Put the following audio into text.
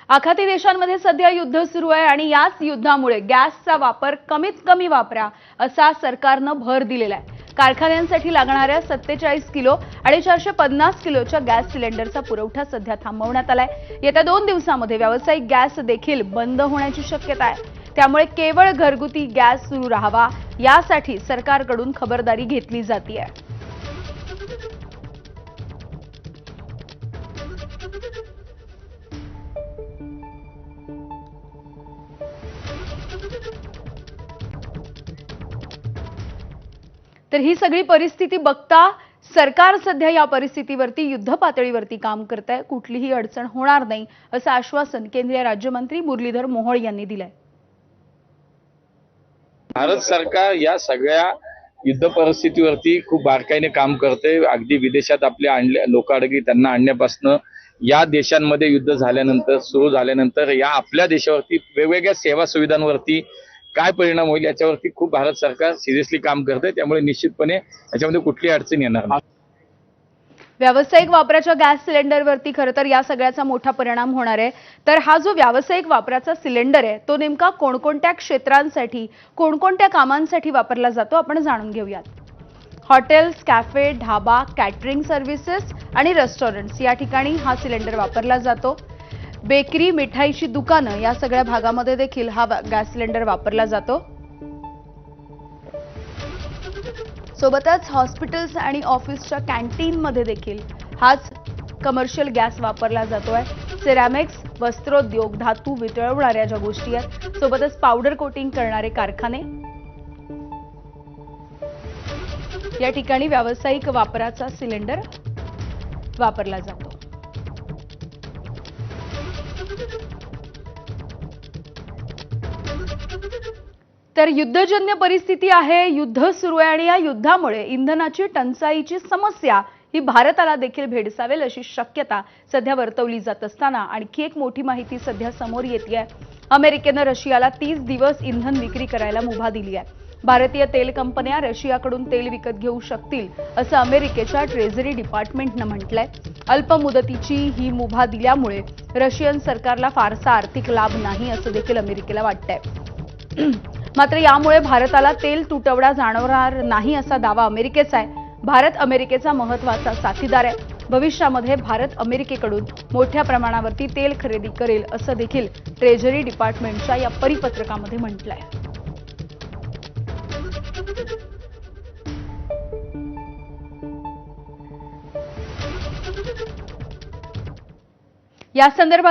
आखाती देशांमध्ये सध्या युद्ध सुरू आहे आणि याच युद्धामुळे गॅसचा वापर कमीत कमी वापरा असा सरकारनं भर दिलेला आहे। कारखान्यांसाठी लागणाऱ्या 47 किलो आणि 450 किलोच्या गॅस सिलेंडरचा पुरवठा सध्या थांबवण्यात आलाय। येत्या 2 दिवसांमध्ये व्यावसायिक गॅस देखील बंद होण्याची शक्यता आहे। त्यामुळे केवळ घरगुती गॅस सुरू राहावा यासाठी सरकारकडून खबरदारी घेतली जाते आहे। तर ही सगळी परिस्थिती बघता सरकार सध्या या परिस्थितीवरती युद्ध पातळीवरती काम करत आहे। कुठलीही अडचण होणार नाही असं आश्वासन केंद्रीय राज्यमंत्री मुरलीधर मोहोळ यांनी दिलंय। भारत सरकार या सगळ्या युद्ध परिस्थितीवरती खूप बारकाईने काम करते। अगदी विदेशात आपले लोक अडगी त्यांना आणण्यापासून या देशांमध्ये युद्ध झाल्यानंतर सुरू झाल्यानंतर या आपल्या देशावरती वेगवेगळ्या सेवा सुविधांवरती काय परिणाम होईल याच्यावरती खूप भारत सरकार सिरियसली काम करते। त्यामुळे निश्चितपणे याच्यामध्ये कुठली अडचण येणार नाही। व्यावसायिक वापराच्या गॅस सिलेंडरवरती खरं तर या सगळ्याचा मोठा परिणाम होणार आहे। तर हा जो व्यावसायिक वापराचा सिलेंडर आहे तो नेमका कोणकोणत्या क्षेत्रांसाठी कोणकोणत्या कामांसाठी वापरला जातो आपण जाणून घेऊयात। Hotels, cafe, dhaba, catering services आणि रेस्टॉरंट्स या ठिकाणी हा सिलेंडर वापरला जातो। बेकरी, मिठाईची दुकानं या सगळ्या भागामध्ये देखील हा गॅस सिलेंडर वापरला जातो। सोबतच हॉस्पिटल्स आणि ऑफिसच्या कॅन्टीनमध्ये देखील हाच कमर्शियल गॅस वापरला जातोय। सिरॅमिक्स, वस्त्रोद्योग, धातू वितळवणाऱ्या ज्या गोष्टी आहेत, सोबतच पावडर कोटिंग करणारे कारखाने या ठिकाणी व्यावसायिक वापराचा सिलेंडर वापरला जातो। तर युद्धजन्य परिस्थिती आहे, युद्ध सुरू आहे आणि या युद्धामुळे इंधनाची टंचाईची समस्या ही भारताला देखील भेडसावेल अशी शक्यता सध्या वर्तवली जात असताना आणखी एक मोठी माहिती सध्या समोर येते आहे। अमेरिकेनं रशियाला 30 दिवस इंधन विक्री करायला मुभा दिली आहे। भारतीय तेल कंपन्या रशियाकडून तेल विकत घेऊ शकतील असं अमेरिकेच्या ट्रेझरी डिपार्टमेंटनं म्हटलंय। अल्प मुदतीची ही मुभा दिल्यामुळे रशियन सरकारला फारसा आर्थिक लाभ नाही असं देखील अमेरिकेला वाटतंय। मात्र यामुळे भारताला तेल तुटवडा जाणवणार नाही असा दावा अमेरिकेचा आहे। भारत अमेरिकेचा महत्त्वाचा साथीदार आहे। भविष्यामध्ये भारत अमेरिकेकडून मोठ्या प्रमाणावरती तेल खरेदी करेल असं देखील ट्रेझरी डिपार्टमेंटच्या या परिपत्रकामध्ये म्हटलंय। या संदर्भात